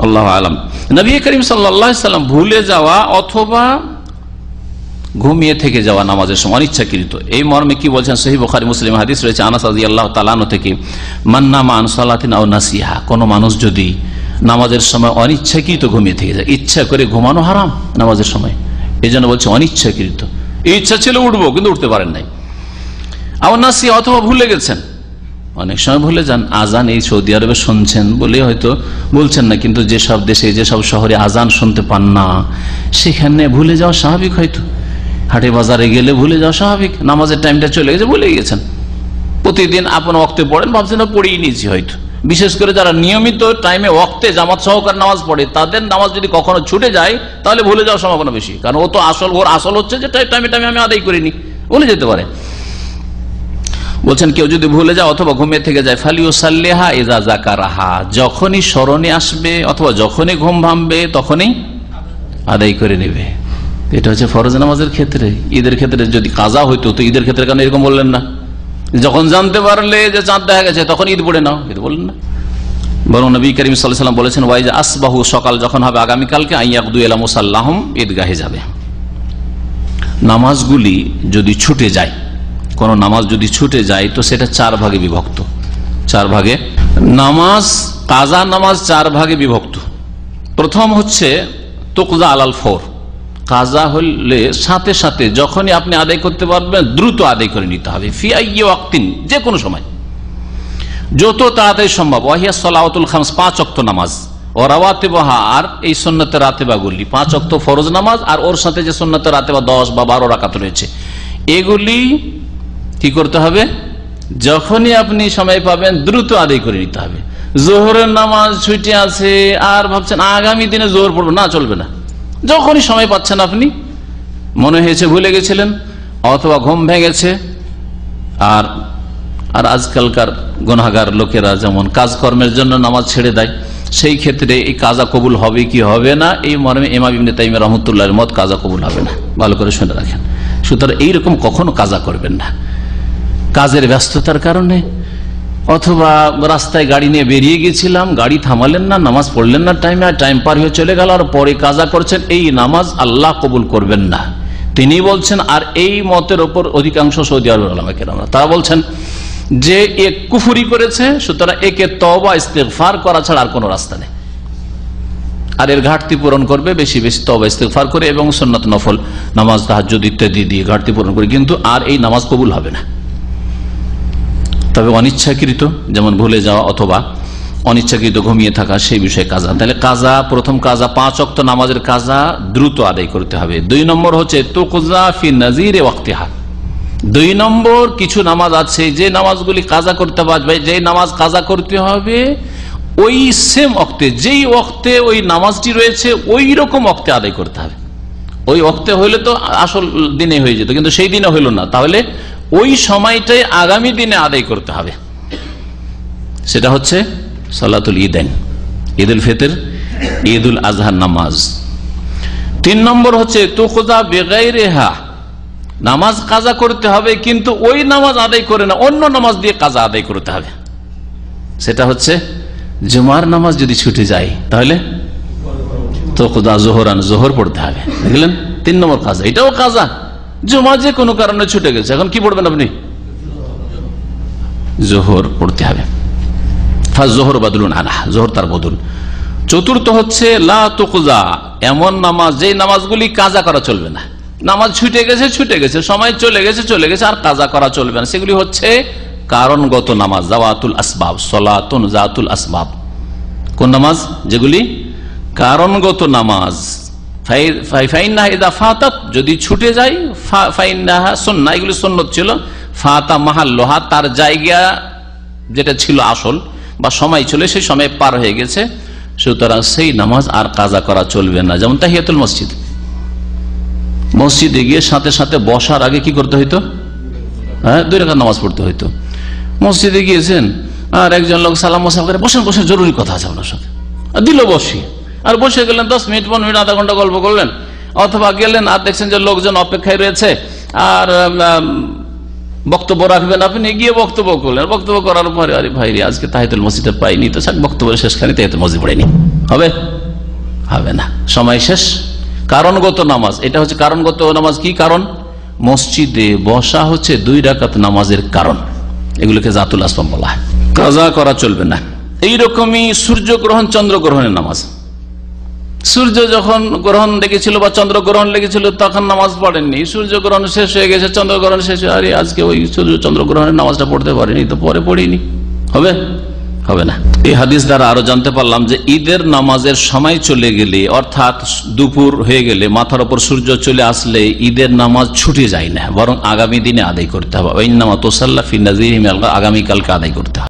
আল্লাহু আলাম। নবী করিম সাল্লাল্লাহু আলাইহি সাল্লাম ভুলে যাওয়া অথবা ঘুমিয়ে থেকে যাওয়া নামাজের সময় অনিচ্ছাকৃত, এই মর্মে কি বলছেন? সহিহ বুখারী মুসলিম হাদিস রয়েছে আনাস রাদিয়াল্লাহু তাআলা আনহু থেকে, মান নামা আন সালাতিন আও নাসিহা, কোন মানুষ যদি নামাজের সময় অনিচ্ছাকৃত ঘুমিয়ে থেকে যায়, ইচ্ছা করে ঘুমানো হারাম নামাজের সময়, এই জন্য বলছে অনিচ্ছাকৃত, ইচ্ছা ছিল উঠবো কিন্তু উঠতে পারেন নাই। আও নাসিহা, অথবা ভুলে গেছেন, অনেক সময় ভুলে যান। আজান এই সৌদি আরবে শুনছেন বলে হয়তো বলছেন না, কিন্তু যেসব দেশে যেসব শহরে আজান শুনতে পান না সেখানে ভুলে যাওয়া স্বাভাবিক, হয়তো হাটে বাজারে গেলে ভুলে যাওয়া স্বাভাবিক, নামাজের টাইমটা চলে গেছে ভুলে গেছেন। প্রতিদিন আপন ওয়াক্তে পড়েন, ভাবছেন পড়েই নিয়েছি হয়তো। বিশেষ করে যারা নিয়মিত টাইমে ওয়াক্তে জামাত সহকারে নামাজ পড়ে, তাদের নামাজ যদি কখনো ছুটে যায় তাহলে ভুলে যাওয়ার সম্ভাবনা বেশি, কারণ ও তো ওর আসল হচ্ছে যে টাইমে টাইমে আমি আদায় করিনি, ভুলে যেতে পারে। বলছেন কেউ যদি ভুলে যায় অথবা ঘুমিয়ে থেকে যায়, ফালিউসাল্লিহা ইযা যাকারাহা, যখনই স্মরণে আসবে অথবা যখনই ঘুম ভাঙবে তখনই আদায় করে নেবে। এটা হচ্ছে ফরজ নামাজের ক্ষেত্রে। ঈদের ক্ষেত্রে যদি কাজা হইতো তো ঈদের ক্ষেত্রে কেন এরকম বললেন না? যখন জানতে পারলে যে চাঁদ দেখা গেছে তখন ঈদ পড়ে নাও, ঈদ বললেন না। বরং নবী করিম সাল্লাল্লাহু আলাইহি ওয়াসাল্লাম বলেছেন, ওয়াইজা আসবাহু, সকাল যখন হবে আগামীকালকে, আইয়াকদু ইলা মুসাল্লাহুম, ঈদগাহে যাবে। নামাজগুলি যদি ছুটে যায়, কোন নামাজ যদি ছুটে যায় তো সেটা চার ভাগে বিভক্ত। চার ভাগে নামাজ, কাজা নামাজ চার ভাগে বিভক্ত। প্রথম হচ্ছে তুকজা আলাল ফওর, কাজা হলে সাথে সাথে যখনই আপনি আদায় করতে পারবেন দ্রুত আদায় করে নিতে হবে। ফি আইয়ি ওয়াক্তিন, যে কোনো সময়, যত তাড়াতাড়ি সম্ভব। ওয়াহিয়া সালাওয়াতুল খামস, 5 ওয়াক্ত নামাজ, ও রাওয়াতিবহা, আর এই সুন্নতে রাতেবাগুলি 5 ওয়াক্ত ফরজ নামাজ, আর ওর সাথে যে সুন্নতে রাতেবা 10 বা 12 রাকাত রয়েছে, এগুলি কি করতে হবে? যখনই আপনি সময় পাবেন দ্রুত আদায় করে নিতে হবে। জোহরের নামাজ ছুটি আছে আর ভাবছেন আগামী দিনে জোহর পড়বো, না, চলবে না। যখনই সময় পাচ্ছেন, আপনি মনে হয়েছে ভুলে গেছিলেন অথবা ঘুম ভেঙেছে, আর আজকালকার গুনাহগার লোকেরা যেমন কাজকর্মের জন্য নামাজ ছেড়ে দেয়, সেই ক্ষেত্রে এই কাজা কবুল হবে কি হবে না, এই মর্মে ইমাম ইবনে তাইমিয়া রাহমাতুল্লাহির মত কাজা কবুল হবে না। ভালো করে শুনে রাখেন। সুতরাং এইরকম কখনো কাজা করবেন না, কাজের ব্যস্ততার কারণে অথবা রাস্তায় গাড়ি নিয়ে বেরিয়ে গেছিলাম, গাড়ি থামালেন না, নামাজ পড়লেন না টাইমে, আর টাইম পার হয়ে চলে গেল আর পরে কাজা করছেন, এই নামাজ আল্লাহ কবুল করবেন না। তিনি বলছেন, আর এই মতের ওপর অধিকাংশ সৌদি আরবের উলামা কেরামরা তারা বলছেন যে এ কুফরি করেছে, সুতরাং একে তওবা ইস্তেগফার করা ছাড়া আর কোনো রাস্তা নেই। আর এর ঘাটতি পূরণ করবে বেশি বেশি তওবা ইস্তেগফার করে এবং সুন্নাত নফল নামাজ, তাহাজ্জুদ ইত্যাদি দিয়ে ঘাটতি পূরণ করে, কিন্তু আর এই নামাজ কবুল হবে না। তবে অনিচ্ছাকৃত, যেমন ভুলে যাওয়া অথবা অনিচ্ছাকৃত ঘুমিয়ে থাকা, সেই বিষয়ে কাজা। তাহলে কাজা, প্রথম কাজা 5 ওয়াক্ত নামাজের কাজা দ্রুত আদায় করতে হবে। 2 নম্বর হচ্ছে তুকজা ফি নাজিরে ওয়াক্তিহা। 2 নম্বর, কিছু নামাজ আছে যে নামাজগুলি কাজা করতে হবে, যে নামাজ কাজা করতে হবে ওই সেম ওয়াক্তে, যেই ওয়াক্তে ওই নামাজটি রয়েছে ওই রকম ওয়াক্তে আদায় করতে হবে। ওই ওয়াক্তে হইলে তো আসল দিনে হয়ে যেত, কিন্তু সেই দিনে হইল না, তাহলে ওই সময়টাই আগামী দিনে আদায় করতে হবে। সেটা হচ্ছে সালাতুল ঈদাইন, ঈদুল ফিতর, ঈদুল আজহার নামাজ। 3 নম্বর হচ্ছে তুকজা বিগাইরিহা, নামাজ কাজা করতে হবে কিন্তু ওই নামাজ আদায় করে না, অন্য নামাজ দিয়ে কাজা আদায় করতে হবে। সেটা হচ্ছে জুমার নামাজ যদি ছুটে যায় তাহলে তুকজা জোহরান, জোহর পড়তে হবে। দেখলেন 3 নম্বর কাজা, এটাও কাজা। জুমা যে কোনো কারণে ছুটে গেছে, এখন কি পড়বেন আপনি? জোহর পড়তে হবে। জোহর বাদলুন আনা, জোহর তার বদল। 4র্থ হচ্ছে লা তুকজা, এমন নামাজ যে নামাজগুলি কাজা করা চলবে না। নামাজ ছুটে গেছে, ছুটে গেছে, সময় চলে গেছে, চলে গেছে, আর কাজা করা চলবে না। সেগুলি হচ্ছে কারণগত নামাজ, জাওয়াতুল আসবাব, সলাতুন জাতুল আসবাব। কোন নামাজ? যেগুলি কারণগত নামাজ। যদি ছুটে যায়, ফাইন্নাহা সুন্নাহ, এগুলি সুন্নত ছিল। ফাতা মাহাল্লোহা, তার জায়গা যেটা ছিল আসল বা সময় ছিল, সেই সময় পার হয়ে গেছে, সুতরাং সেই নামাজ আর কাজা করা চলবে না। যেমন তাহিয়াতুল মসজিদ, মসজিদে গিয়ে সাথে সাথে বসার আগে কি করতে হইতো? 2 রাকাত নামাজ পড়তে হইতো। মসজিদে গিয়েছেন আর একজন লোক সালাম মোসাফ করে, বসেন বসেন, জরুরি কথা আছে আপনার সাথে, দিল বসি, আর বসে গেলেন 10 মিনিট 15 মিনিট আধা ঘন্টা গল্প করলেন, অথবা গেলেন আর দেখছেন যে লোকজন অপেক্ষায় রয়েছে আর বক্তব্য রাখবেন, আপনি গিয়ে বক্তব্য করলেন। বক্তব্য করার পরে, আরে ভাই রে, আজকে তাহিয়াতুল মসজিদে পাইনি, তো বক্তব্য শেষখানে তাহিয়াতুল মসজিদ পড়েনি, হবে? হবে না, সময় শেষ। কারণগত নামাজ, এটা হচ্ছে কারণগত নামাজ। কি কারণ? মসজিদে বসা হচ্ছে 2 রাকাত নামাজের কারণ, এগুলোকে জাতুল আসবাব বলা হয়। কাজা করা চলবে না। এইরকমই সূর্যগ্রহণ, চন্দ্রগ্রহণের নামাজ। সূর্য যখন গ্রহণ লেগেছিল বা চন্দ্রগ্রহণ লেগেছিল তখন নামাজ পড়েননি, সূর্যগ্রহণ শেষ হয়ে গেছে, চন্দ্রগ্রহণ শেষ হয়ে, আরে আজকে ওই সূর্য চন্দ্রগ্রহণের নামাজটা পড়তে পারিনি, তো পরে পড়িনি, হবে? হবে না। এই হাদিস দ্বারা আরো জানতে পারলাম যে ঈদের নামাজের সময় চলে গেলে, অর্থাৎ দুপুর হয়ে গেলে, মাথার উপর সূর্য চলে আসলে ঈদের নামাজ ছুটে যায় না, বরং আগামী দিনে আদায় করতে হবে। আগামীকালকে আদায় করতে হবে।